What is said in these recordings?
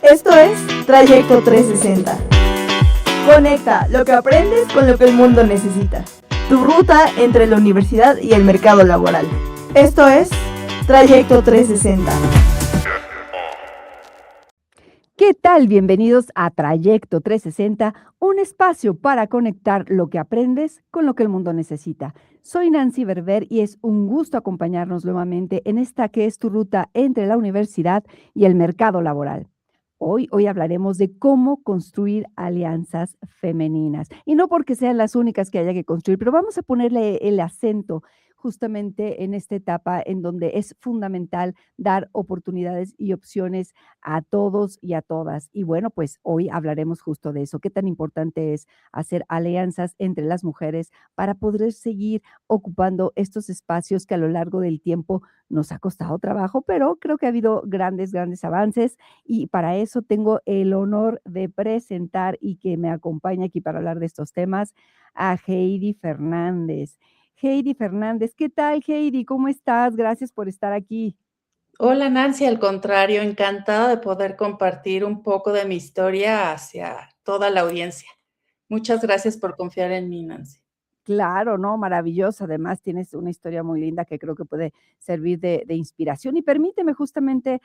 Esto es Trayecto 360. Conecta lo que aprendes con lo que el mundo necesita. Tu ruta entre la universidad y el mercado laboral. Esto es Trayecto 360. ¿Qué tal? Bienvenidos a Trayecto 360, un espacio para conectar lo que aprendes con lo que el mundo necesita. Soy Nancy Berber y es un gusto acompañarnos nuevamente en esta que es tu ruta entre la universidad y el mercado laboral. Hoy hablaremos de cómo construir alianzas femeninas. Y no porque sean las únicas que haya que construir, pero vamos a ponerle el acento justamente en esta etapa en donde es fundamental dar oportunidades y opciones a todos y a todas. Y bueno, pues hoy hablaremos justo de eso, qué tan importante es hacer alianzas entre las mujeres para poder seguir ocupando estos espacios que a lo largo del tiempo nos ha costado trabajo, pero creo que ha habido grandes avances y para eso tengo el honor de presentar y que me acompaña aquí para hablar de estos temas a Heidi Fernández. Heidi Fernández, ¿qué tal, Heidi? ¿Cómo estás? Gracias por estar aquí. Hola Nancy, al contrario, encantada de poder compartir un poco de mi historia hacia toda la audiencia. Muchas gracias por confiar en mí, Nancy. Claro, no, maravilloso. Además, tienes una historia muy linda que creo que puede servir de inspiración. Y permíteme justamente,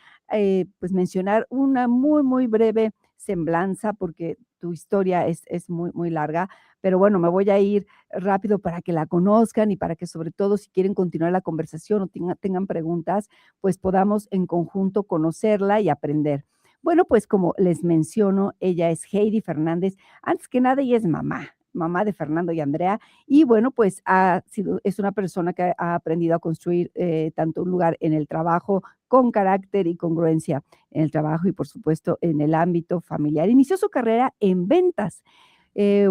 pues, mencionar una muy breve semblanza, porque tu historia es muy larga, pero bueno, me voy a ir rápido para que la conozcan y para que, sobre todo, si quieren continuar la conversación o tengan preguntas, pues, podamos en conjunto conocerla y aprender. Bueno, pues, como les menciono, ella es Heidi Fernández. Antes que nada, ella es mamá de Fernando y Andrea, y bueno, pues es una persona que ha aprendido a construir tanto un lugar en el trabajo con carácter y congruencia en el trabajo y por supuesto en el ámbito familiar. Inició su carrera en ventas.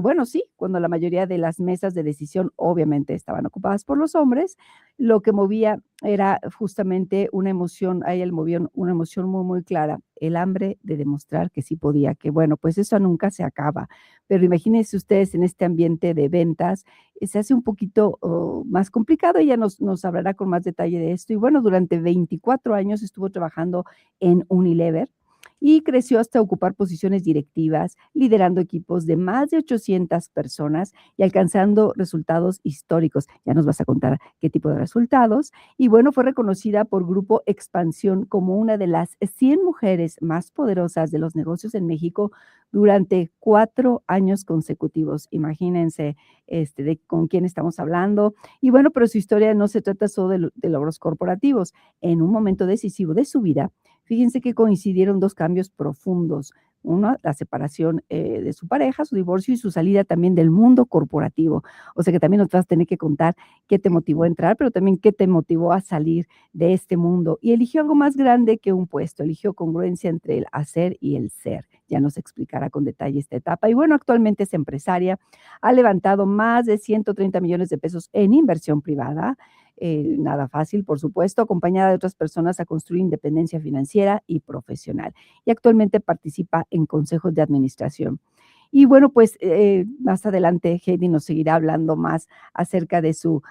Bueno, sí, cuando la mayoría de las mesas de decisión obviamente estaban ocupadas por los hombres, lo que movía era justamente una emoción, a ella le movió una emoción muy clara, el hambre de demostrar que sí podía, que bueno, pues eso nunca se acaba. Pero imagínense ustedes en este ambiente de ventas, se hace un poquito más complicado, ella nos hablará con más detalle de esto. Y bueno, durante 24 años estuvo trabajando en Unilever y creció hasta ocupar posiciones directivas, liderando equipos de más de 800 personas y alcanzando resultados históricos. Ya nos vas a contar qué tipo de resultados. Y bueno, fue reconocida por Grupo Expansión como una de las 100 mujeres más poderosas de los negocios en México durante 4 años consecutivos. Imagínense de con quién estamos hablando. Y bueno, pero su historia no se trata solo de logros corporativos. En un momento decisivo de su vida, fíjense que coincidieron 2 cambios profundos. Uno, la separación, de su pareja, su divorcio y su salida también del mundo corporativo. O sea, que también nos vas a tener que contar qué te motivó a entrar, pero también qué te motivó a salir de este mundo. Y eligió algo más grande que un puesto, eligió congruencia entre el hacer y el ser. Ya nos explicará con detalle esta etapa. Y bueno, actualmente es empresaria, ha levantado más de 130 millones de pesos en inversión privada, nada fácil, por supuesto, acompañada de otras personas a construir independencia financiera y profesional. Y actualmente participa en consejos de administración. Y bueno, pues más adelante Heidi nos seguirá hablando más acerca de su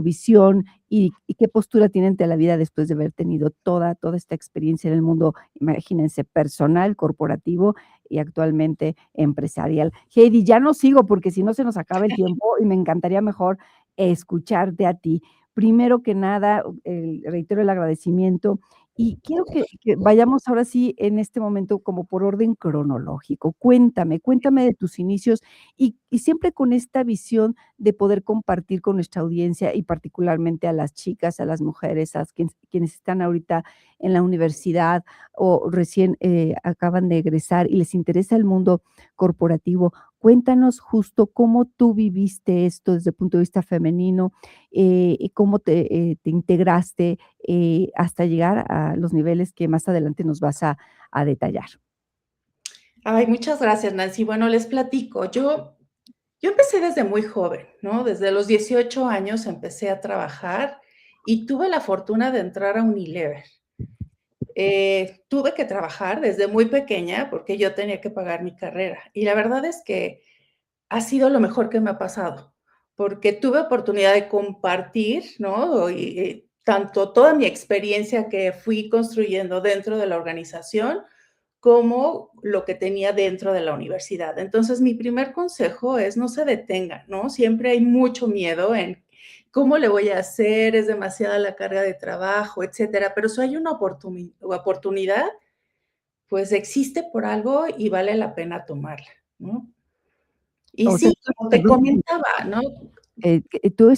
visión y qué postura tiene ante la vida después de haber tenido toda esta experiencia en el mundo, imagínense, personal, corporativo y actualmente empresarial. Heidi, ya no sigo porque si no se nos acaba el tiempo y me encantaría mejor escucharte a ti. Primero que nada, reitero el agradecimiento y quiero que vayamos ahora sí en este momento como por orden cronológico. Cuéntame de tus inicios y siempre con esta visión de poder compartir con nuestra audiencia y particularmente a las chicas, a las mujeres, a quienes están ahorita en la universidad o recién acaban de egresar y les interesa el mundo corporativo. Cuéntanos justo cómo tú viviste esto desde el punto de vista femenino, y cómo te integraste hasta llegar a los niveles que más adelante nos vas a detallar. Ay, muchas gracias, Nancy. Bueno, les platico. Yo empecé desde muy joven, ¿no? Desde los 18 años empecé a trabajar y tuve la fortuna de entrar a Unilever. Tuve que trabajar desde muy pequeña porque yo tenía que pagar mi carrera. Y la verdad es que ha sido lo mejor que me ha pasado, porque tuve oportunidad de compartir, ¿no? Tanto toda mi experiencia que fui construyendo dentro de la organización, como lo que tenía dentro de la universidad. Entonces, mi primer consejo es no se detengan, ¿no? Siempre hay mucho miedo en cómo le voy a hacer, es demasiada la carga de trabajo, etcétera. Pero si hay una oportunidad, pues existe por algo y vale la pena tomarla, ¿no? Y O sea, sí, tú como te perdón, comentaba, ¿no? que tú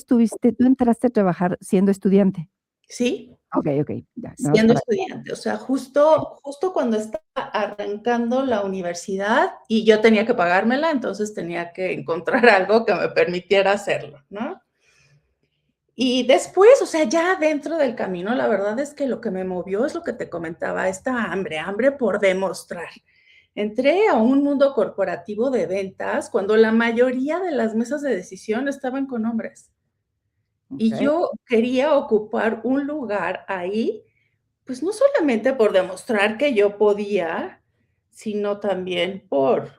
entraste a trabajar siendo estudiante. Sí, Okey, ya, nada más siendo para estudiante, o sea, justo cuando estaba arrancando la universidad y yo tenía que pagármela, entonces tenía que encontrar algo que me permitiera hacerlo, ¿no? Y después, o sea, ya dentro del camino, la verdad es que lo que me movió es lo que te comentaba, esta hambre por demostrar. Entré a un mundo corporativo de ventas cuando la mayoría de las mesas de decisión estaban con hombres. Y okey. yo quería ocupar un lugar ahí, pues no solamente por demostrar que yo podía, sino también por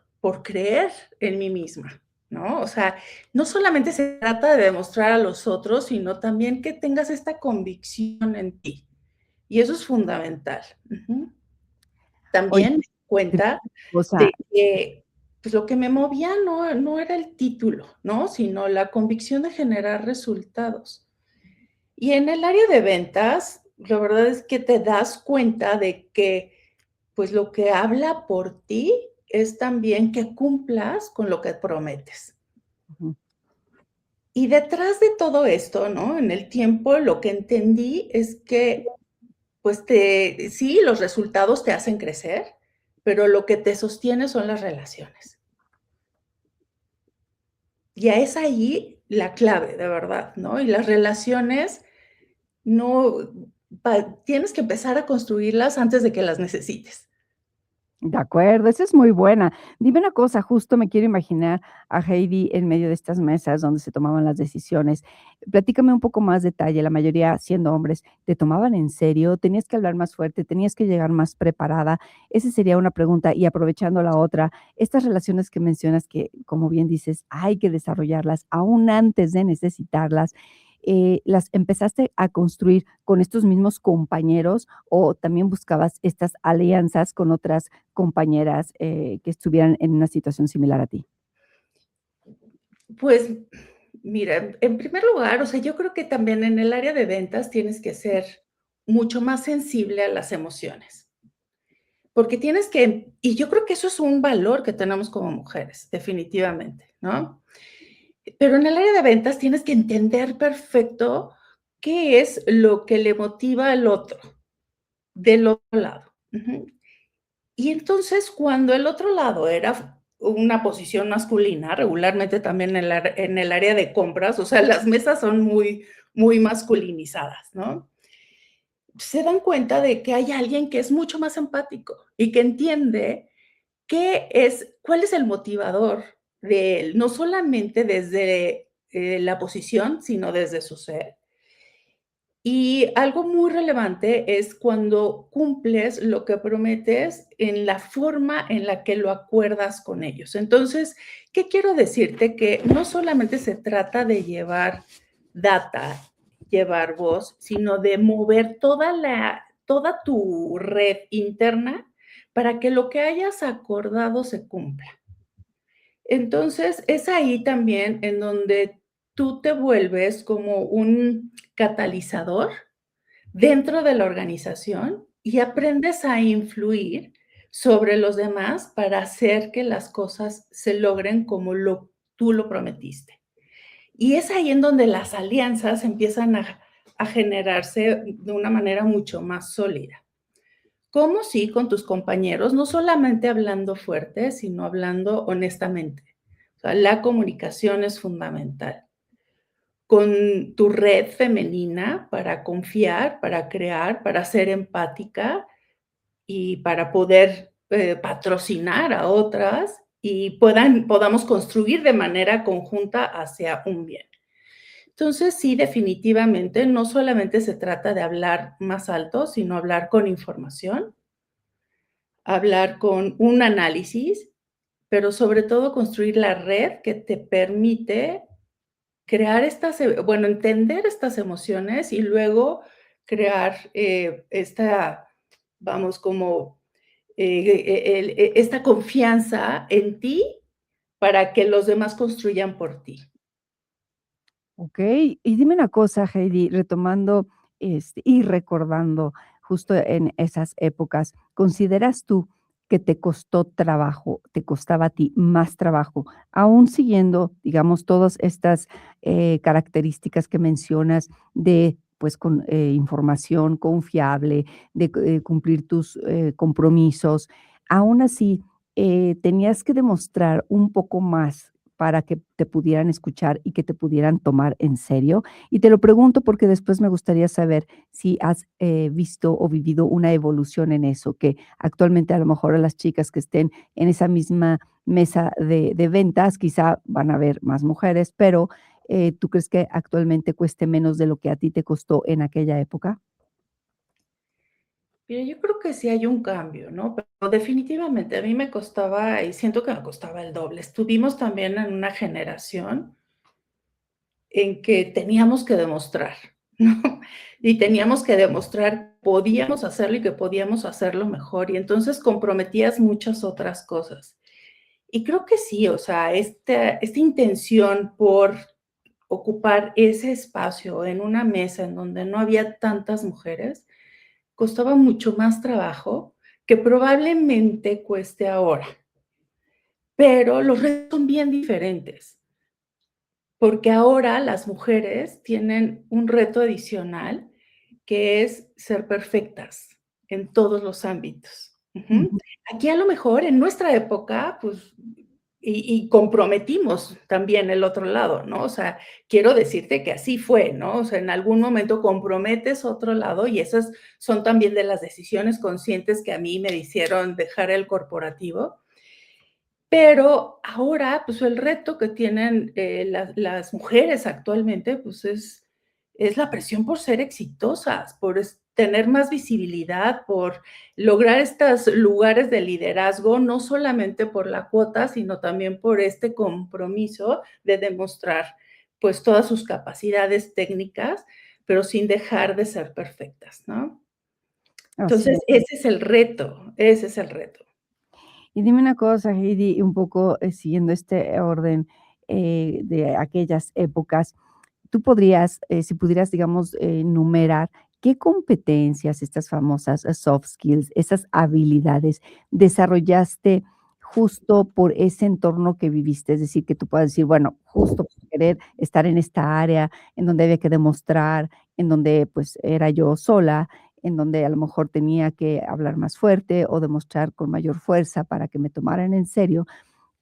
creer en mí misma, ¿no? O sea, no solamente se trata de demostrar a los otros, sino también que tengas esta convicción en ti. Y eso es fundamental. Ujú. Oye, También me di dime cuenta una cosa, de que, pues, lo que me movía no era el título, ¿no? Sino la convicción de generar resultados. Y en el área de ventas, la verdad es que te das cuenta de que, pues, lo que habla por ti es también que cumplas con lo que prometes. ujú, Y detrás de todo esto, ¿no? En el tiempo, lo que entendí es que, pues, sí, los resultados te hacen crecer, pero lo que te sostiene son las relaciones. Ya es ahí la clave, de verdad, ¿no? Y las relaciones no tienes que empezar a construirlas antes de que las necesites. de acuerdo, esa es muy buena. Dime una cosa, justo me quiero imaginar a Heidi en medio de estas mesas donde se tomaban las decisiones. Platícame un poco más detalle, la mayoría siendo hombres, ¿te tomaban en serio? ¿Tenías que hablar más fuerte? ¿Tenías que llegar más preparada? Esa sería una pregunta. Y aprovechando la otra, estas relaciones que mencionas que, como bien dices, hay que desarrollarlas aún antes de necesitarlas, ¿las empezaste a construir con estos mismos compañeros o también buscabas estas alianzas con otras compañeras, que estuvieran en una situación similar a ti? Pues, mira, en primer lugar, o sea, yo creo que también en el área de ventas tienes que ser mucho más sensible a las emociones, porque tienes que y yo creo que eso es un valor que tenemos como mujeres, definitivamente, ¿no? Pero en el área de ventas tienes que entender perfecto qué es lo que le motiva al otro, del otro lado. Ujú. Y entonces, cuando el otro lado era una posición masculina, regularmente también en el área de compras, o sea, las mesas son muy masculinizadas, ¿no? Se dan cuenta de que hay alguien que es mucho más empático y que entiende cuál es el motivador de él, no solamente desde, la posición, sino desde su ser. Y algo muy relevante es cuando cumples lo que prometes en la forma en la que lo acuerdas con ellos. Entonces, ¿qué quiero decirte? Que no solamente se trata de llevar data, llevar voz, sino de mover toda tu red interna para que lo que hayas acordado se cumpla. Entonces, es ahí también en donde tú te vuelves como un catalizador dentro de la organización y aprendes a influir sobre los demás para hacer que las cosas se logren como tú lo prometiste. Y es ahí en donde las alianzas empiezan a generarse de una manera mucho más sólida. ¿Cómo? Sí, con tus compañeros, no solamente hablando fuerte, sino hablando honestamente. O sea, la comunicación es fundamental. Con tu red femenina para confiar, para crear, para ser empática y para poder, patrocinar a otras y podamos construir de manera conjunta hacia un bien. Entonces, sí, definitivamente, no solamente se trata de hablar más alto, sino hablar con información, hablar con un análisis, pero sobre todo construir la red que te permite crear bueno, entender estas emociones y luego crear, vamos, como esta confianza en ti para que los demás construyan por ti. Okey. Y dime una cosa, Heidi, retomando, y recordando justo en esas épocas, ¿consideras tú que te costó trabajo, te costaba a ti más trabajo, aún siguiendo, digamos, todas estas, características que mencionas de, pues, con, información confiable, de cumplir tus, compromisos? Aún así, ¿tenías que demostrar un poco más para que te pudieran escuchar y que te pudieran tomar en serio? Y te lo pregunto porque después me gustaría saber si has, visto o vivido una evolución en eso, que actualmente a lo mejor a las chicas que estén en esa misma mesa de ventas, quizá van a haber más mujeres, pero, ¿tú crees que actualmente cueste menos de lo que a ti te costó en aquella época? Mira, yo creo que sí hay un cambio, ¿no? Pero definitivamente a mí me costaba, y siento que me costaba el doble. Estuvimos también en una generación en que teníamos que demostrar, ¿no? Y teníamos que demostrar, podíamos hacerlo y que podíamos hacerlo mejor, y entonces comprometías muchas otras cosas. Y creo que sí, o sea, esta intención por ocupar ese espacio en una mesa en donde no había tantas mujeres, costaba mucho más trabajo que probablemente cueste ahora, pero los retos son bien diferentes, porque ahora las mujeres tienen un reto adicional, que es ser perfectas en todos los ámbitos. Ujú. Ujú. Aquí a lo mejor en nuestra época, pues, y comprometimos también el otro lado, ¿no? O sea, quiero decirte que así fue, ¿no? O sea, en algún momento comprometes otro lado y esas son también de las decisiones conscientes que a mí me hicieron dejar el corporativo. Pero ahora, pues, el reto que tienen, las mujeres actualmente, pues, es la presión por ser exitosas, por tener más visibilidad, por lograr estos lugares de liderazgo, no solamente por la cuota, sino también por este compromiso de demostrar, pues, todas sus capacidades técnicas, pero sin dejar de ser perfectas, ¿no? Así Entonces, es. ese es el reto, ese es el reto. Y dime una cosa, Heidi, un poco, siguiendo este orden, de aquellas épocas, tú podrías, si pudieras, digamos, enumerar qué competencias, estas famosas soft skills, esas habilidades, desarrollaste justo por ese entorno que viviste. Es decir, que tú puedas decir, bueno, justo por querer estar en esta área en donde había que demostrar, en donde pues era yo sola, en donde a lo mejor tenía que hablar más fuerte o demostrar con mayor fuerza para que me tomaran en serio.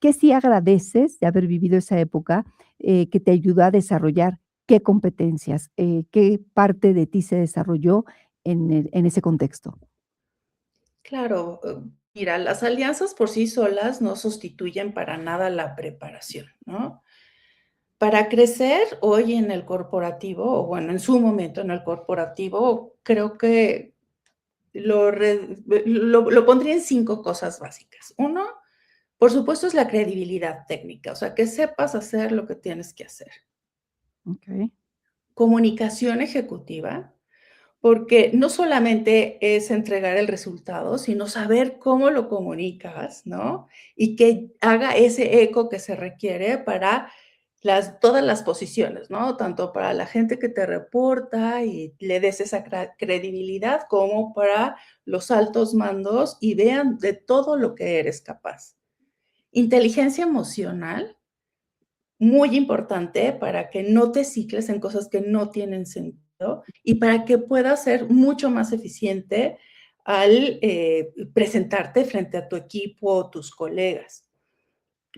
¿Qué sí agradeces de haber vivido esa época, que te ayudó a desarrollar qué competencias, qué parte de ti se desarrolló en ese contexto? Claro, mira, las alianzas por sí solas no sustituyen para nada la preparación, ¿no? Para crecer hoy en el corporativo, o bueno, en su momento en el corporativo, creo que lo pondría en 5 cosas básicas. Uno, por supuesto, es la credibilidad técnica, o sea, que sepas hacer lo que tienes que hacer. Okey. Comunicación ejecutiva, porque no solamente es entregar el resultado, sino saber cómo lo comunicas, ¿no? Y que haga ese eco que se requiere para todas las posiciones, ¿no? Tanto para la gente que te reporta y le des esa credibilidad, como para los altos mandos y vean de todo lo que eres capaz. Inteligencia emocional, muy importante para que no te cicles en cosas que no tienen sentido y para que puedas ser mucho más eficiente al presentarte frente a tu equipo o tus colegas.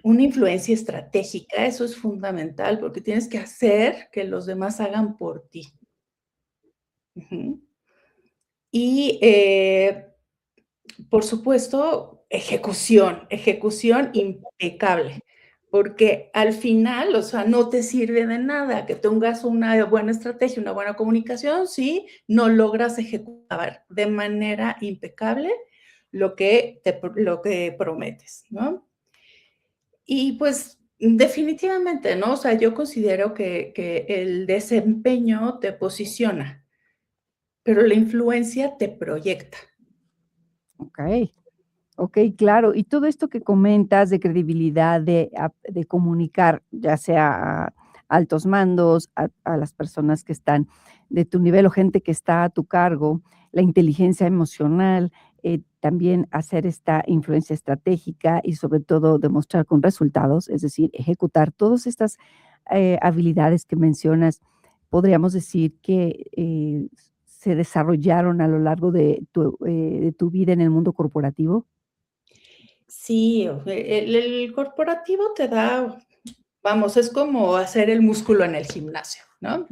Una influencia estratégica, eso es fundamental porque tienes que hacer que los demás hagan por ti. Ujú. Y por supuesto, ejecución impecable, porque al final, o sea, no te sirve de nada que tengas una buena estrategia, una buena comunicación, si no logras ejecutar de manera impecable lo que prometes, ¿no? Y pues, definitivamente, ¿no? O sea, yo considero que el desempeño te posiciona, pero la influencia te proyecta. Okey. Okey, claro. Y todo esto que comentas de credibilidad, de comunicar, ya sea a altos mandos, a las personas que están de tu nivel o gente que está a tu cargo, la inteligencia emocional, también hacer esta influencia estratégica y sobre todo demostrar con resultados, es decir, ejecutar todas estas, habilidades que mencionas, podríamos decir que, se desarrollaron a lo largo de tu vida en el mundo corporativo. Sí, el corporativo te da, vamos, es como hacer el músculo en el gimnasio, ¿no?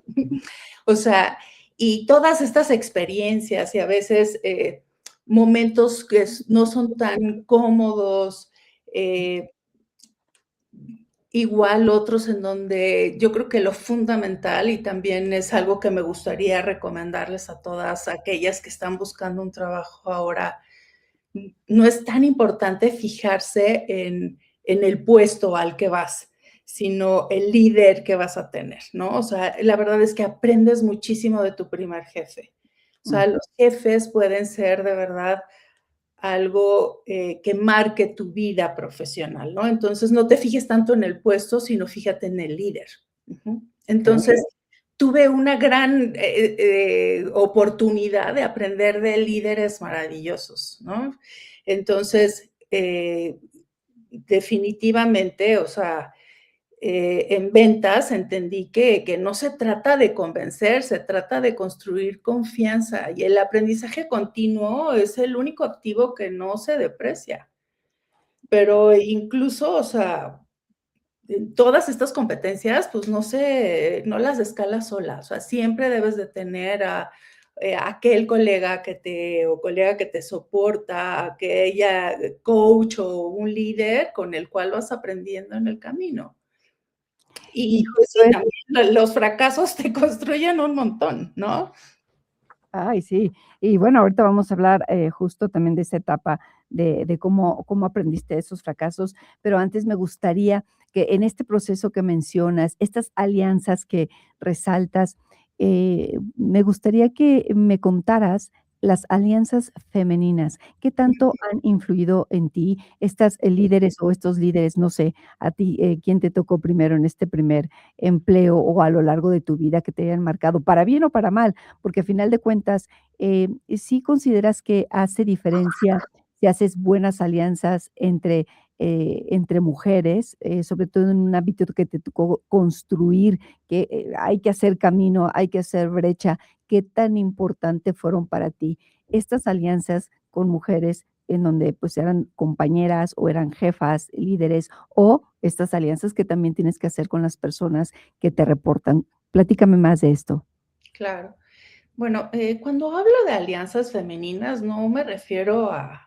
O sea, y todas estas experiencias y a veces, momentos que no son tan cómodos, eh, igual otros en donde yo creo que lo fundamental, y también es algo que me gustaría recomendarles a todas aquellas que están buscando un trabajo ahora, no es tan importante fijarse en el puesto al que vas, sino el líder que vas a tener, ¿no? O sea, la verdad es que aprendes muchísimo de tu primer jefe. O Mm, sea, los jefes pueden ser de verdad algo, que marque tu vida profesional, ¿no? Entonces, no te fijes tanto en el puesto, sino fíjate en el líder. Ujú. okey. Entonces, tuve una gran, oportunidad de aprender de líderes maravillosos, ¿no? Entonces, definitivamente, o sea, en ventas entendí que no se trata de convencer, se trata de construir confianza, y el aprendizaje continuo es el único activo que no se deprecia. Pero incluso, o sea, todas estas competencias, pues no las escalas sola, o sea, siempre debes de tener a aquel colega o colega que te soporta, aquella coach o un líder con el cual vas aprendiendo en el camino. Y Y pues justo sí, es también los fracasos te construyen un montón, ¿no? ay, sí. Y bueno, ahorita vamos a hablar, justo también de esa etapa de cómo aprendiste de esos fracasos, pero antes me gustaría que en este proceso que mencionas, estas alianzas que resaltas, me gustaría que me contaras las alianzas femeninas, ¿qué tanto han influido en ti? Estas, líderes o estos líderes, no sé, a ti, ¿quién te tocó primero en este primer empleo o a lo largo de tu vida que te hayan marcado, para bien o para mal? Porque a final de cuentas, ¿sí consideras que hace diferencia si haces buenas alianzas entre mujeres, sobre todo en un ámbito que te tocó construir, que, hay que hacer camino, hay que hacer brecha? ¿Qué tan importante fueron para ti estas alianzas con mujeres en donde, pues, eran compañeras o eran jefas, líderes, o estas alianzas que también tienes que hacer con las personas que te reportan? Platícame más de esto. Claro. Bueno, cuando hablo de alianzas femeninas, no me refiero a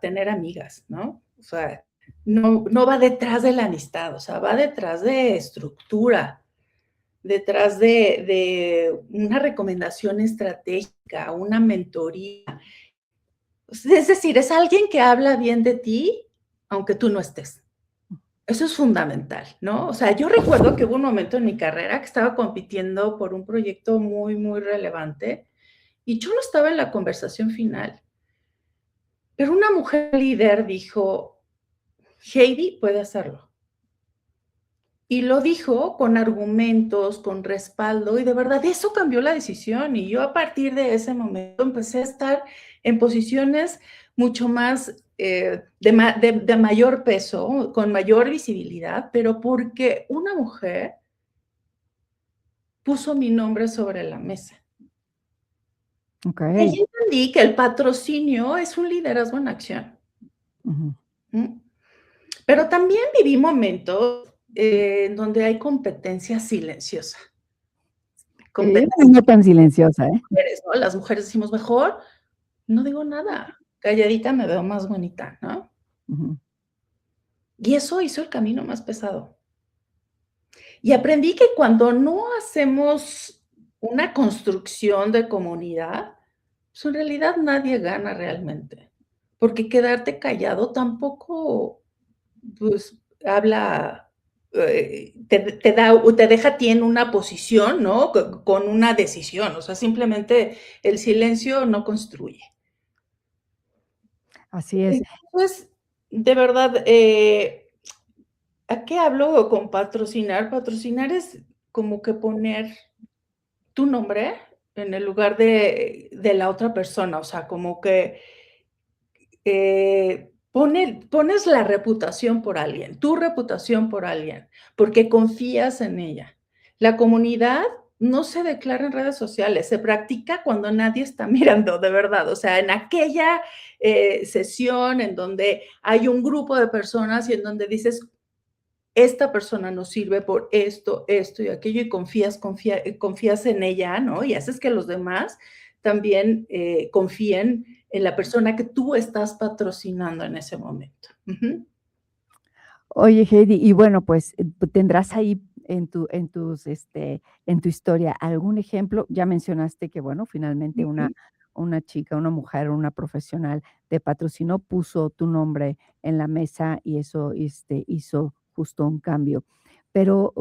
tener amigas, ¿no? O sea, no va detrás de la amistad, o sea, va detrás de estructura, detrás de una recomendación estratégica, una mentoría. Es decir, es alguien que habla bien de ti, aunque tú no estés. Eso es fundamental, ¿no? O sea, yo recuerdo que hubo un momento en mi carrera que estaba compitiendo por un proyecto muy, muy relevante y yo no estaba en la conversación final, pero una mujer líder dijo: "Heidi puede hacerlo". Y lo dijo con argumentos, con respaldo, y de verdad eso cambió la decisión. Y yo a partir de ese momento empecé a estar en posiciones mucho más, de mayor peso, con mayor visibilidad, pero porque una mujer puso mi nombre sobre la mesa. Y Okey. ahí entendí que el patrocinio es un liderazgo en acción. Ujú. ¿Mm? Pero también viví momentos, en donde hay competencia silenciosa, competencia No tan silenciosa, ¿eh? de mujeres, ¿no? Las mujeres decimos: "Mejor no digo nada, calladita me veo más bonita", ¿no? Ujú. Y eso hizo el camino más pesado. Y aprendí que cuando no hacemos una construcción de comunidad, pues, en realidad nadie gana realmente, porque quedarte callado tampoco, pues, habla, te da o te deja a ti en una posición, ¿no? Con una decisión, o sea, simplemente el silencio no construye. Así es. Entonces, de verdad, ¿a qué hablo con patrocinar? Patrocinar es como que poner tu nombre en el lugar de la otra persona, o sea, como que pones la reputación por alguien, tu reputación por alguien, porque confías en ella. La comunidad no se declara en redes sociales, se practica cuando nadie está mirando, de verdad. O sea, en aquella sesión en donde hay un grupo de personas y en donde dices, esta persona nos sirve por esto, esto y aquello, y confías en ella, ¿no? Y haces que los demás también confíen en la persona que tú estás patrocinando en ese momento. Ujú. Oye, Heidi, y bueno, pues, ¿tendrás ahí en tu historia algún ejemplo? Ya mencionaste que, bueno, finalmente Ujú. una chica, una mujer, una profesional te patrocinó, puso tu nombre en la mesa y eso, hizo justo un cambio. Pero,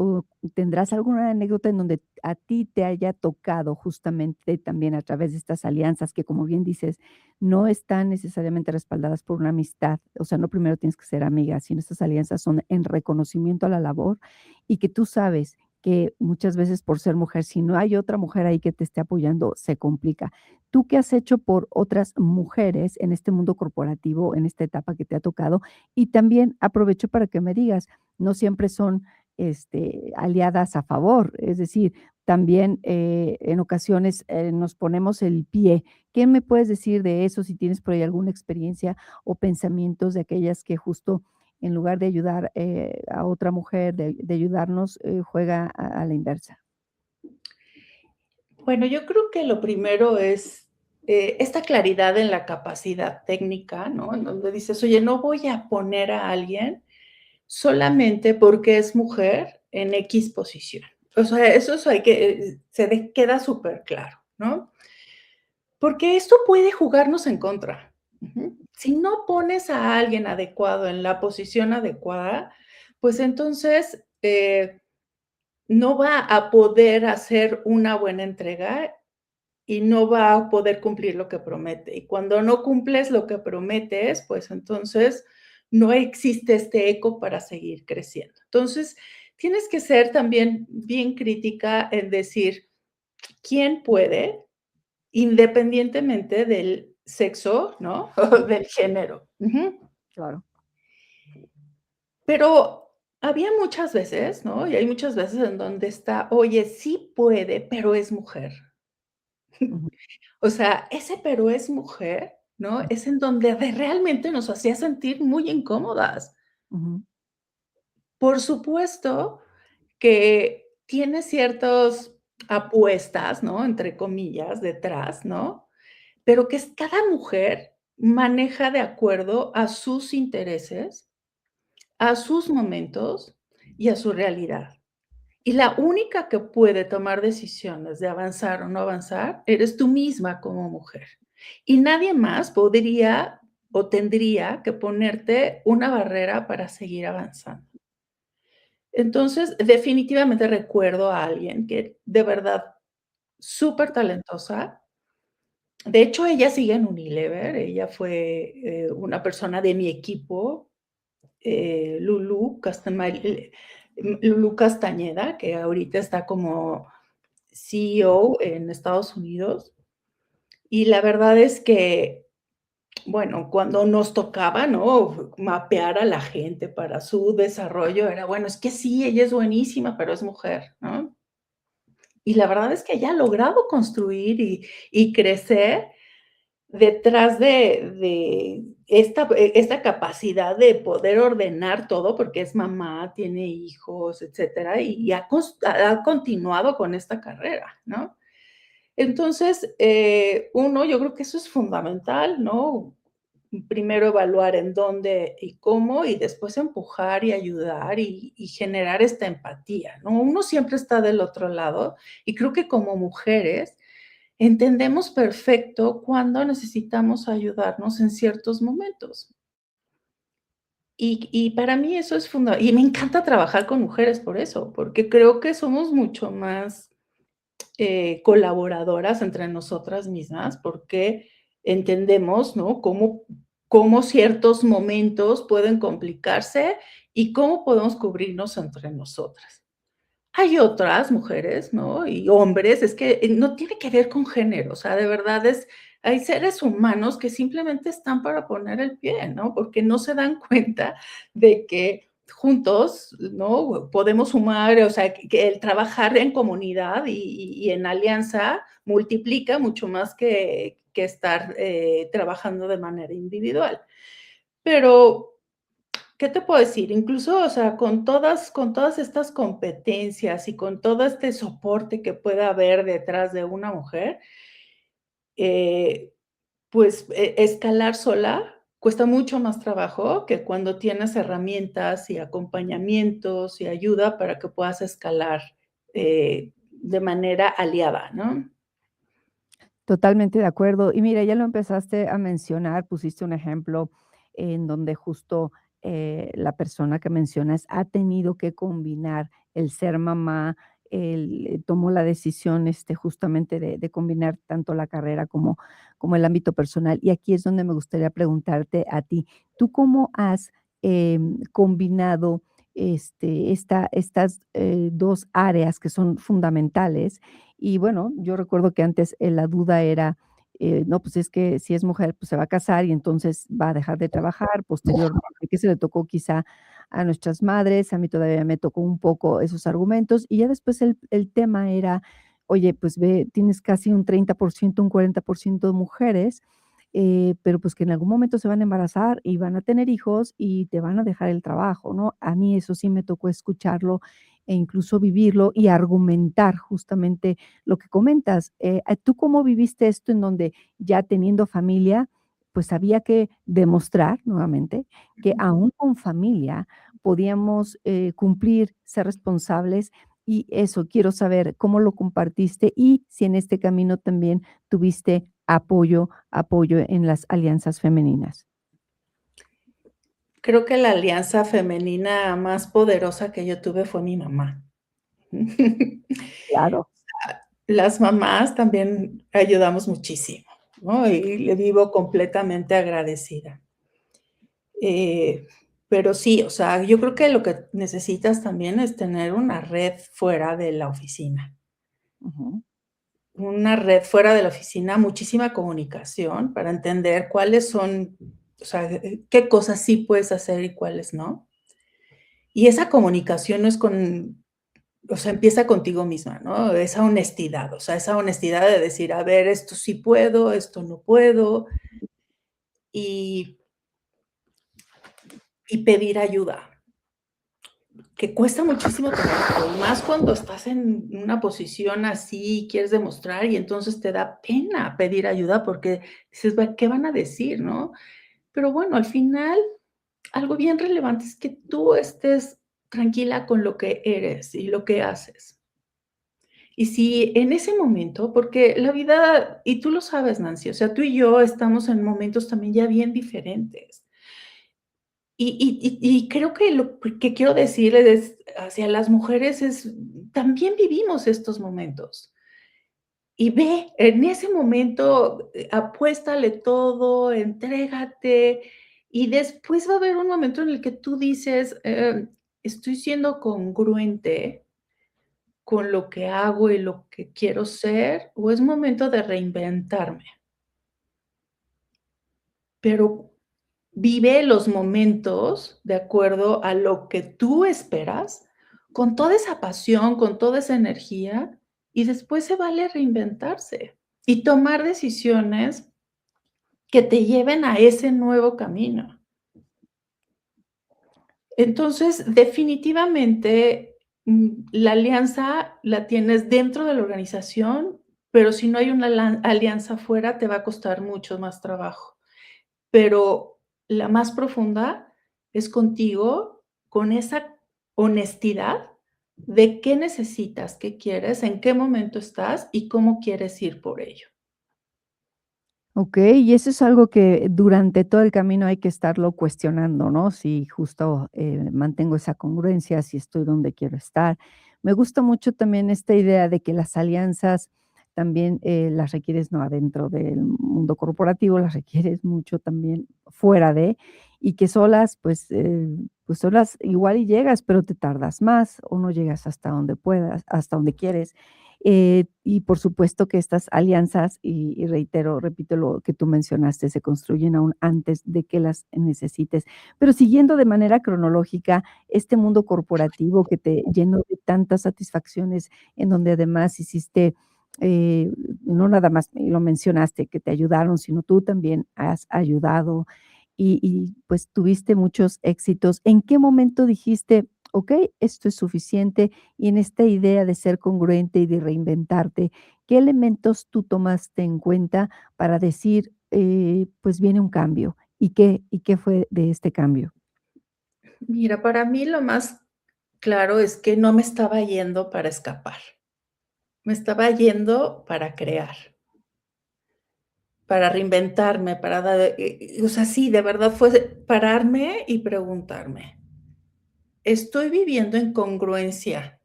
¿tendrás alguna anécdota en donde a ti te haya tocado justamente también a través de estas alianzas que, como bien dices, no están necesariamente respaldadas por una amistad? O sea, no primero tienes que ser amiga, sino estas alianzas son en reconocimiento a la labor y que tú sabes que muchas veces por ser mujer, si no hay otra mujer ahí que te esté apoyando, se complica. ¿Tú qué has hecho por otras mujeres en este mundo corporativo, en esta etapa que te ha tocado? Y también aprovecho para que me digas, no siempre son aliadas a favor, es decir, también en ocasiones nos ponemos el pie. ¿Qué me puedes decir de eso? Si tienes por ahí alguna experiencia o pensamientos de aquellas que justo en lugar de ayudar a otra mujer, de ayudarnos, juega a la inversa. Bueno, yo creo que lo primero es esta claridad en la capacidad técnica, ¿no? En donde dices, oye, no voy a poner a alguien solamente porque es mujer en X posición. O sea, eso hay que, queda súper claro, ¿no? Porque esto puede jugarnos en contra. Ujú. Si no pones a alguien adecuado en la posición adecuada, pues entonces no va a poder hacer una buena entrega y no va a poder cumplir lo que promete. Y cuando no cumples lo que prometes, pues entonces no existe este eco para seguir creciendo. Entonces, tienes que ser también bien crítica en decir quién puede, independientemente del sexo, ¿no? O del género. Ujú. Claro. Pero había muchas veces, ¿no? Y hay muchas veces en donde está, oye, sí puede, pero es mujer. Ujú, O sea, ese pero es mujer, ¿no? Es en donde realmente nos hacía sentir muy incómodas. ujú, Por supuesto que tiene ciertas apuestas, ¿no? Entre comillas, detrás, ¿no? Pero que es cada mujer maneja de acuerdo a sus intereses, a sus momentos y a su realidad. Y la única que puede tomar decisiones de avanzar o no avanzar eres tú misma como mujer. Y nadie más podría o tendría que ponerte una barrera para seguir avanzando. Entonces, definitivamente recuerdo a alguien que de verdad súper talentosa. De hecho, ella sigue en Unilever, ella fue, una persona de mi equipo, Lulú Castañeda, que ahorita está como CEO en Estados Unidos. Y la verdad es que, bueno, cuando nos tocaba, ¿no? Mapear a la gente para su desarrollo, era, bueno, es que sí, ella es buenísima, pero es mujer, ¿no? Y la verdad es que ella ha logrado construir y crecer detrás de esta capacidad de poder ordenar todo, porque es mamá, tiene hijos, etcétera, y ha continuado con esta carrera, ¿no? Entonces, uno, yo creo que eso es fundamental, ¿no? Primero evaluar en dónde y cómo, y después empujar y ayudar y generar esta empatía, ¿no? Uno siempre está del otro lado y creo que como mujeres entendemos perfecto cuándo necesitamos ayudarnos en ciertos momentos. Y para mí eso es fundamental. Y me encanta trabajar con mujeres por eso, porque creo que somos mucho más colaboradoras entre nosotras mismas, porque entendemos, ¿no? cómo ciertos momentos pueden complicarse y cómo podemos cubrirnos entre nosotras. Hay otras mujeres, ¿no? Y hombres, es que no tiene que ver con género, o sea, de verdad hay seres humanos que simplemente están para poner el pie, ¿no? Porque no se dan cuenta de que juntos, ¿no? Podemos sumar, o sea, que el trabajar en comunidad y en alianza multiplica mucho más que estar trabajando de manera individual. Pero ¿qué te puedo decir? Incluso, o sea, con todas estas competencias y con todo este soporte que pueda haber detrás de una mujer, eh, pues, escalar sola cuesta mucho más trabajo que cuando tienes herramientas y acompañamientos y ayuda para que puedas escalar, de manera aliada, ¿no? Totalmente de acuerdo. Y mira, ya lo empezaste a mencionar, pusiste un ejemplo en donde justo la persona que mencionas ha tenido que combinar el ser mamá, tomó la decisión justamente de combinar tanto la carrera como el ámbito personal. Y aquí es donde me gustaría preguntarte a ti, ¿tú cómo has combinado estas dos áreas que son fundamentales? Y bueno, yo recuerdo que antes, la duda era, no, pues es que si es mujer, pues se va a casar y entonces va a dejar de trabajar. Posteriormente, que se le tocó quizá a nuestras madres, a mí todavía me tocó un poco esos argumentos, y ya después el tema era, oye, pues ve, tienes casi un 30%, un 40% de mujeres, pero pues que en algún momento se van a embarazar y van a tener hijos y te van a dejar el trabajo, ¿no? A mí eso sí me tocó escucharlo e incluso vivirlo y argumentar justamente lo que comentas. ¿Tú cómo viviste esto en donde ya teniendo familia, pues había que demostrar nuevamente que aún con familia podíamos cumplir, ser responsables? Y eso, quiero saber cómo lo compartiste y si en este camino también tuviste apoyo en las alianzas femeninas. Creo que la alianza femenina más poderosa que yo tuve fue mi mamá. Claro. Las mamás también ayudamos muchísimo, ¿no? Y le vivo completamente agradecida. Eh, pero sí, o sea, yo creo que lo que necesitas también es tener una red fuera de la oficina. Ujú. Una red fuera de la oficina, muchísima comunicación para entender cuáles son, o sea, qué cosas sí puedes hacer y cuáles no. Y esa comunicación no es o sea, empieza contigo misma, ¿no? Esa honestidad, o sea, esa honestidad de decir, a ver, esto sí puedo, esto no puedo, y, y pedir ayuda, que cuesta muchísimo trabajo, y más cuando estás en una posición así y quieres demostrar, y entonces te da pena pedir ayuda porque dices, ¿qué van a decir, no? Pero bueno, al final, algo bien relevante es que tú estés tranquila con lo que eres y lo que haces. Y si en ese momento, porque la vida, y tú lo sabes, Nancy, o sea, tú y yo estamos en momentos también ya bien diferentes. Y creo que lo que quiero decirles hacia las mujeres es, también vivimos estos momentos. Y ve, en ese momento, apuéstale todo, entrégate, y después va a haber un momento en el que tú dices, estoy siendo congruente con lo que hago y lo que quiero ser, o es momento de reinventarme. Pero vive los momentos de acuerdo a lo que tú esperas, con toda esa pasión, con toda esa energía, y después se vale reinventarse y tomar decisiones que te lleven a ese nuevo camino. Entonces, definitivamente, la alianza la tienes dentro de la organización, pero si no hay una alianza afuera, te va a costar mucho más trabajo. Pero la más profunda es contigo, con esa honestidad de qué necesitas, qué quieres, en qué momento estás y cómo quieres ir por ello. Okey, y eso es algo que durante todo el camino hay que estarlo cuestionando, ¿no? Si justo, mantengo esa congruencia, si estoy donde quiero estar. Me gusta mucho también esta idea de que las alianzas también las requieres no adentro del mundo corporativo, las requieres mucho también fuera de, y que solas, pues solas igual y llegas, pero te tardas más o no llegas hasta donde puedas, hasta donde quieres. Y por supuesto que estas alianzas, y reitero, repito lo que tú mencionaste, se construyen aún antes de que las necesites. Pero siguiendo de manera cronológica este mundo corporativo que te llenó de tantas satisfacciones, en donde además hiciste, eh, no nada más lo mencionaste, que te ayudaron, sino tú también has ayudado pues tuviste muchos éxitos. ¿En qué momento dijiste, ok, esto es suficiente? Y en esta idea de ser congruente y de reinventarte, ¿qué elementos tú tomaste en cuenta para decir, pues viene un cambio? ¿Y qué fue de este cambio? Mira, para mí lo más claro es que no me estaba yendo para escapar, me estaba yendo para crear, para reinventarme, para dar, o sea, sí, de verdad fue pararme y preguntarme, ¿estoy viviendo en congruencia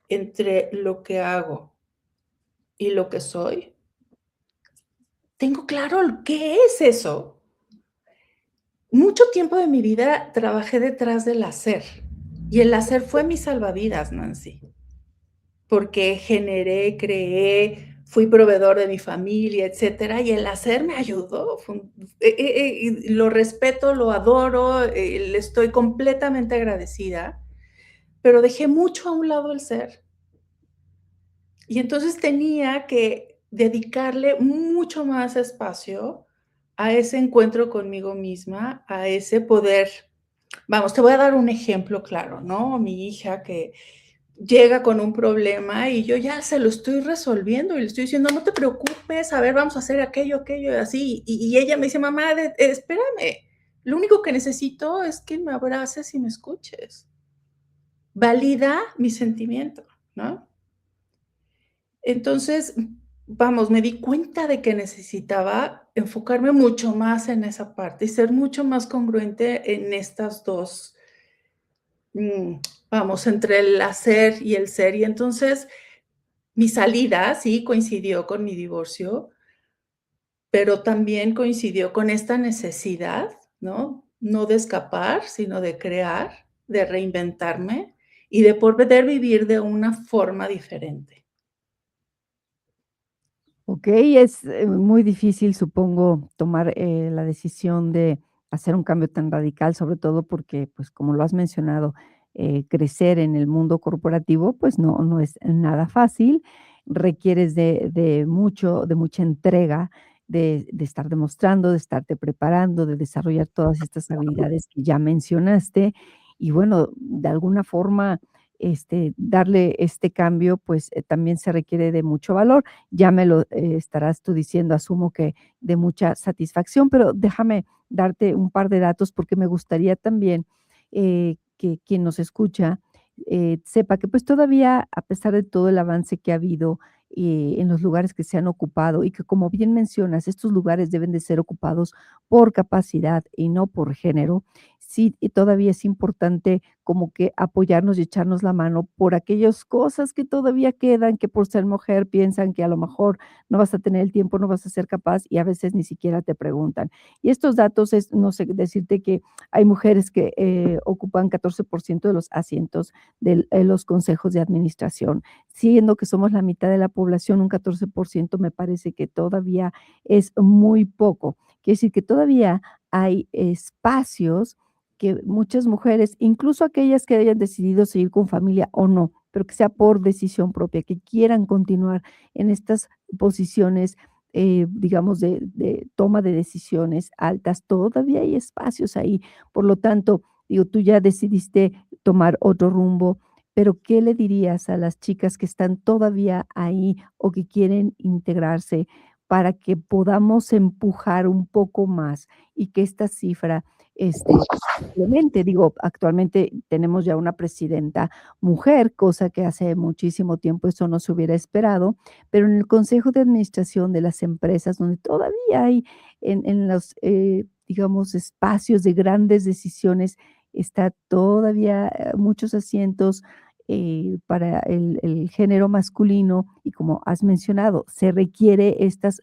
entre lo que hago y lo que soy? ¿Tengo claro qué es eso? Mucho tiempo de mi vida trabajé detrás del hacer, y el hacer fue mi salvavidas, Nancy. Porque generé, creé, fui proveedor de mi familia, etcétera, y el hacer me ayudó. Fue un y lo respeto, lo adoro, le estoy completamente agradecida, pero dejé mucho a un lado el ser. Y entonces tenía que dedicarle mucho más espacio a ese encuentro conmigo misma, a ese poder. Vamos, te voy a dar un ejemplo claro, ¿no? Mi hija que llega con un problema y yo ya se lo estoy resolviendo y le estoy diciendo, no te preocupes, a ver, vamos a hacer aquello, aquello, así. Y ella me dice, mamá, espérame, lo único que necesito es que me abraces y me escuches. Valida mi sentimiento, ¿no? Entonces, vamos, me di cuenta de que necesitaba enfocarme mucho más en esa parte y ser mucho más congruente en estas dos, mm, vamos, entre el hacer y el ser. Y entonces mi salida, sí, coincidió con mi divorcio, pero también coincidió con esta necesidad, ¿no? No de escapar, sino de crear, de reinventarme y de poder vivir de una forma diferente. Okey, es, muy difícil, supongo, tomar, la decisión de hacer un cambio tan radical, sobre todo porque, pues, como lo has mencionado, crecer en el mundo corporativo, pues, no es nada fácil. Requieres de mucha entrega, de estar demostrando, de estarte preparando, de desarrollar todas estas habilidades que ya mencionaste. Y bueno, de alguna forma, darle este cambio, pues, también se requiere de mucho valor. Ya me lo, estarás tú diciendo, asumo que de mucha satisfacción, pero déjame darte un par de datos porque me gustaría también, que quien nos escucha, sepa que, pues, todavía, a pesar de todo el avance que ha habido, en los lugares que se han ocupado y que, como bien mencionas, estos lugares deben de ser ocupados por capacidad y no por género, sí, y todavía es importante como que apoyarnos y echarnos la mano por aquellas cosas que todavía quedan, que por ser mujer piensan que a lo mejor no vas a tener el tiempo, no vas a ser capaz y a veces ni siquiera te preguntan. Y estos datos es, no sé, decirte que hay mujeres que ocupan 14% de los asientos de los consejos de administración, siendo que somos la mitad de la población, un 14% me parece que todavía es muy poco. Quiere decir que todavía hay espacios que muchas mujeres, incluso aquellas que hayan decidido seguir con familia o no, pero que sea por decisión propia, que quieran continuar en estas posiciones, digamos, de toma de decisiones altas, todavía hay espacios ahí. Por lo tanto, digo, tú ya decidiste tomar otro rumbo, pero ¿qué le dirías a las chicas que están todavía ahí o que quieren integrarse para que podamos empujar un poco más y que esta cifra, incremente? Digo, actualmente tenemos ya una presidenta mujer, cosa que hace muchísimo tiempo eso no se hubiera esperado, pero en el consejo de administración de las empresas, donde todavía hay en los, digamos, espacios de grandes decisiones, está todavía muchos asientos, para el género masculino y como has mencionado, se requiere estas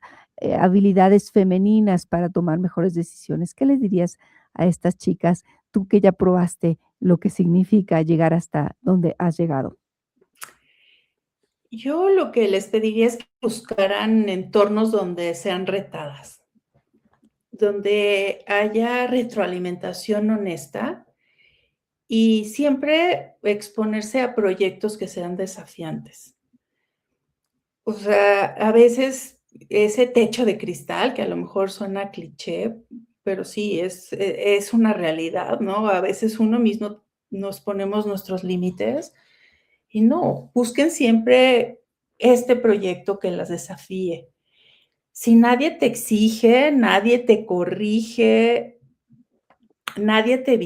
habilidades femeninas para tomar mejores decisiones. ¿Qué les dirías a estas chicas, tú que ya probaste lo que significa llegar hasta donde has llegado? Yo lo que les pediría es que buscaran entornos donde sean retadas, donde haya retroalimentación honesta y siempre exponerse a proyectos que sean desafiantes. O sea, a veces ese techo de cristal, que a lo mejor suena cliché, pero sí, es una realidad, ¿no? A veces uno mismo nos ponemos nuestros límites y no, busquen siempre este proyecto que las desafíe. Si nadie te exige, nadie te corrige, nadie te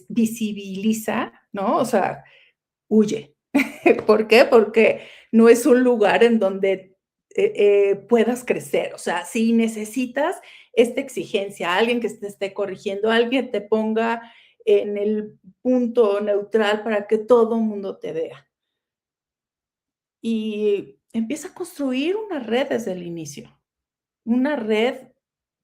visibiliza, ¿no? O sea, huye. ¿Por qué? Porque no es un lugar en donde puedas crecer. O sea, si necesitas esta exigencia, alguien que te esté corrigiendo, alguien te ponga en el punto neutral para que todo el mundo te vea. Y empieza a construir una red desde el inicio. Una red,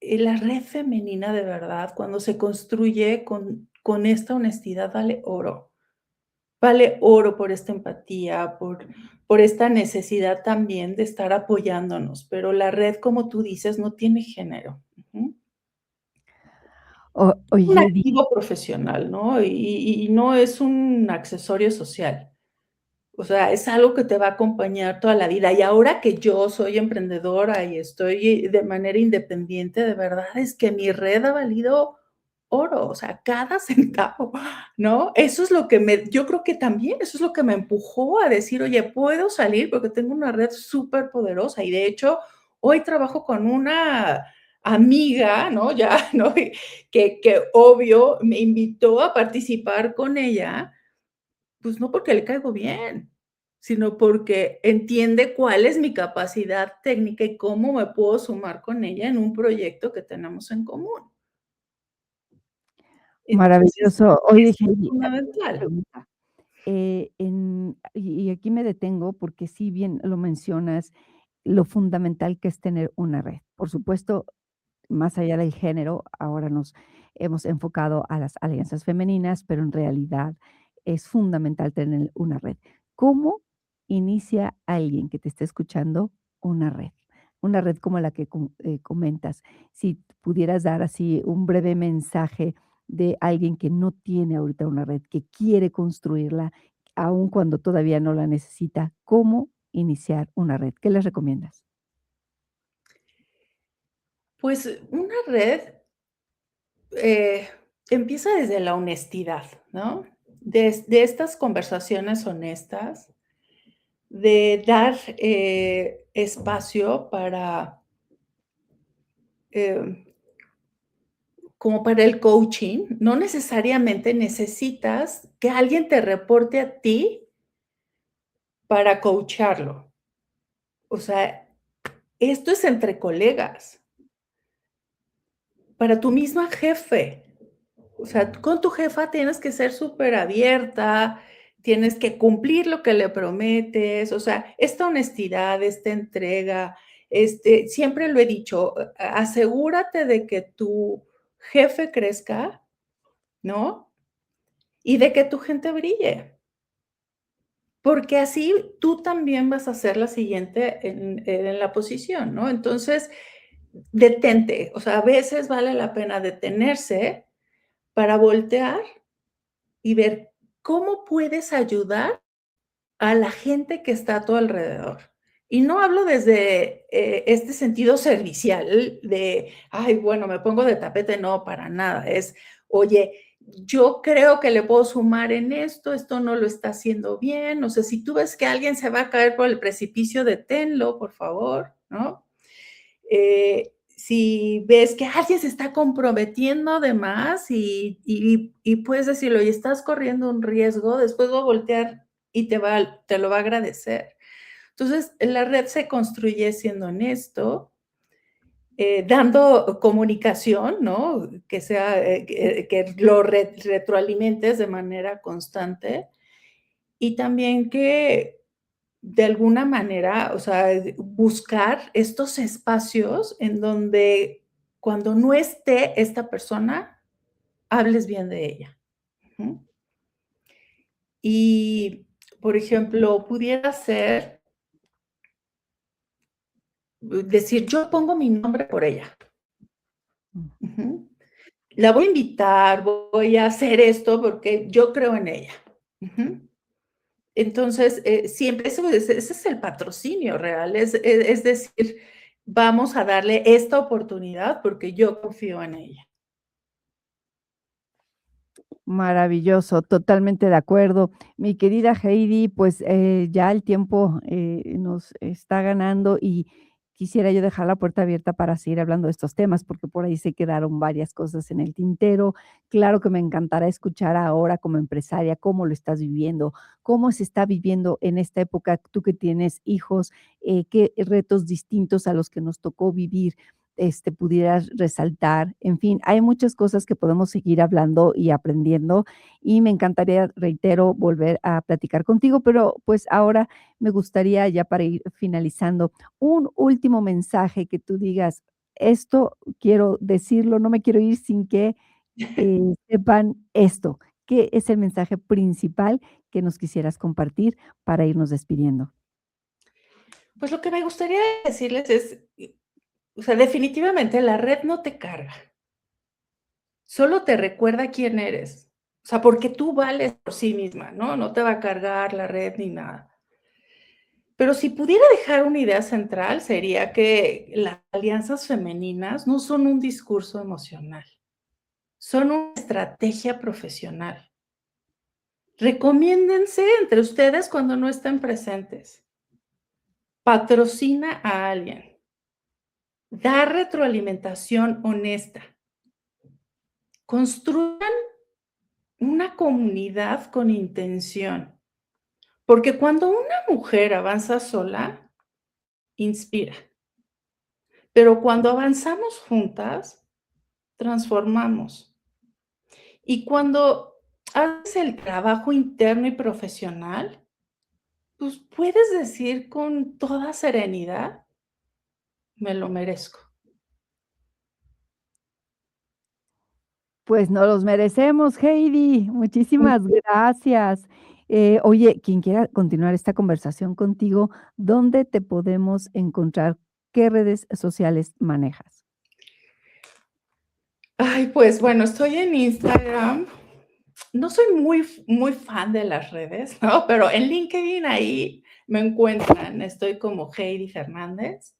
la red femenina de verdad, cuando se construye con esta honestidad, vale oro. Vale oro por esta empatía, por esta necesidad también de estar apoyándonos, pero la red, como tú dices, no tiene género. Ujú. Un Oye, activo profesional, ¿no? Y no es un accesorio social. O sea, es algo que te va a acompañar toda la vida. Y ahora que yo soy emprendedora y estoy de manera independiente, de verdad es que mi red ha valido oro, o sea, cada centavo, ¿no? Eso es lo que yo creo que también eso es lo que me empujó a decir: "Oye, puedo salir porque tengo una red súper poderosa". Y de hecho, hoy trabajo con una amiga, ¿no? Ya, ¿no? Y que obvio me invitó a participar con ella, pues no porque le caigo bien, sino porque entiende cuál es mi capacidad técnica y cómo me puedo sumar con ella en un proyecto que tenemos en común. Entonces, maravilloso. Hoy eso dije, es oye, una fundamental. pregunta. Y aquí me detengo porque sí bien lo mencionas, lo fundamental que es tener una red. Por supuesto, más allá del género, ahora nos hemos enfocado a las alianzas femeninas, pero en realidad es fundamental tener una red. ¿Cómo inicia alguien que te esté escuchando una red? Una red como la que comentas. Si pudieras dar así un breve mensaje de alguien que no tiene ahorita una red, que quiere construirla, aun cuando todavía no la necesita, ¿cómo iniciar una red? ¿Qué les recomiendas? Pues una red, eh, empieza desde la honestidad, ¿no? De estas conversaciones honestas, de dar, espacio para, em, como para el coaching. No necesariamente necesitas que alguien te reporte a ti para coacharlo. O sea, esto es entre colegas, para tu misma jefe. O sea, con tu jefa tienes que ser súper abierta, tienes que cumplir lo que le prometes, o sea, esta honestidad, esta entrega, siempre lo he dicho, asegúrate de que tu jefe crezca, ¿no? Y de que tu gente brille, porque así tú también vas a ser la siguiente en la posición, ¿no? Entonces, detente, o sea, a veces vale la pena detenerse para voltear y ver cómo puedes ayudar a la gente que está a tu alrededor. Y no hablo desde este sentido servicial de, ay, bueno, me pongo de tapete, no, para nada. Es, oye, yo creo que le puedo sumar en esto no lo está haciendo bien. O sea, si tú ves que alguien se va a caer por el precipicio, deténlo, por favor, ¿no? Si ves que alguien se está comprometiendo de más y puedes decirlo, y estás corriendo un riesgo, después va a voltear y te lo va a agradecer. Entonces, la red se construye siendo honesto, dando comunicación, ¿no? Que sea, que lo retroalimentes de manera constante y también que de alguna manera, o sea, buscar estos espacios en donde cuando no esté esta persona, hables bien de ella. Ujú. Y, por ejemplo, pudiera ser decir, yo pongo mi nombre por ella. Ujú. La voy a invitar, voy a hacer esto porque yo creo en ella. Ujú. Entonces, siempre ese es el patrocinio real, es decir, vamos a darle esta oportunidad porque yo confío en ella. Maravilloso, totalmente de acuerdo. Mi querida Heidi, pues ya el tiempo nos está ganando y quisiera yo dejar la puerta abierta para seguir hablando de estos temas, porque por ahí se quedaron varias cosas en el tintero. Claro que me encantará escuchar ahora como empresaria cómo lo estás viviendo, cómo se está viviendo en esta época, tú que tienes hijos, qué retos distintos a los que nos tocó vivir pudieras resaltar. En fin, hay muchas cosas que podemos seguir hablando y aprendiendo y me encantaría, reitero, volver a platicar contigo, pero pues ahora me gustaría ya para ir finalizando, un último mensaje que tú digas, esto quiero decirlo, no me quiero ir sin que sepan esto. ¿Qué es el mensaje principal que nos quisieras compartir para irnos despidiendo? Pues lo que me gustaría decirles es, o sea, definitivamente la red no te carga, solo te recuerda quién eres. O sea, porque tú vales por sí misma, ¿no? No te va a cargar la red ni nada. Pero si pudiera dejar una idea central, sería que las alianzas femeninas no son un discurso emocional, son una estrategia profesional. Recomiéndense entre ustedes cuando no estén presentes. Patrocina a alguien. Da retroalimentación honesta. Construyan una comunidad con intención, porque cuando una mujer avanza sola, inspira, pero cuando avanzamos juntas, transformamos. Y cuando haces el trabajo interno y profesional, pues puedes decir con toda serenidad, me lo merezco. Pues nos los merecemos, Heidi. Muchísimas gracias. Oye, quien quiera continuar esta conversación contigo, ¿dónde te podemos encontrar? ¿Qué redes sociales manejas? Ay, pues bueno, estoy en Instagram. No soy muy fan de las redes, ¿no? Pero en LinkedIn ahí me encuentran. Estoy como Heidi Fernández.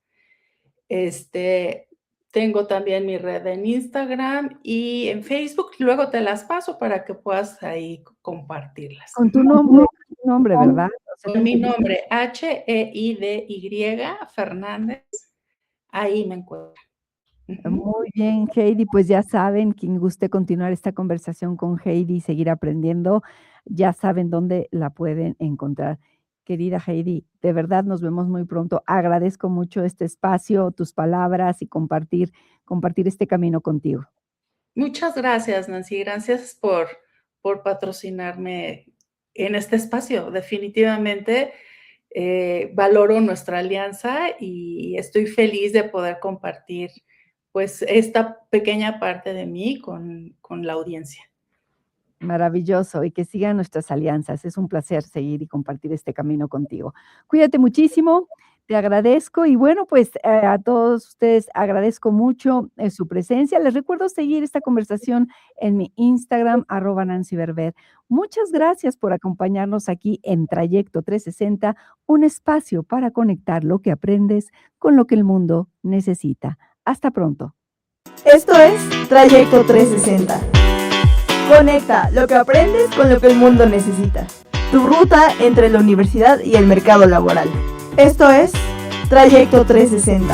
Este, tengo también mi red en Instagram y en Facebook. Luego te las paso para que puedas ahí compartirlas. Con tu nombre, ¿verdad? O sea, Con mi nombre, Heidy Fernández. Ahí me encuentran. Ujú. muy bien, Heidi, pues ya saben, quien guste continuar esta conversación con Heidi y seguir aprendiendo, ya saben dónde la pueden encontrar. Querida Heidi, de verdad nos vemos muy pronto. Agradezco mucho este espacio, tus palabras y compartir este camino contigo. Muchas gracias, Nancy. Gracias por patrocinarme en este espacio. Definitivamente valoro nuestra alianza y estoy feliz de poder compartir pues esta pequeña parte de mí con la audiencia. Maravilloso, y que sigan nuestras alianzas. Es un placer seguir y compartir este camino contigo. Cuídate muchísimo, te agradezco y bueno, pues a todos ustedes agradezco mucho su presencia. Les recuerdo seguir esta conversación en mi Instagram, @NancyBerber. Muchas gracias por acompañarnos aquí en Trayecto 360, un espacio para conectar lo que aprendes con lo que el mundo necesita. Hasta pronto. Esto es Trayecto 360. Conecta lo que aprendes con lo que el mundo necesita. Tu ruta entre la universidad y el mercado laboral. Esto es Trayecto 360.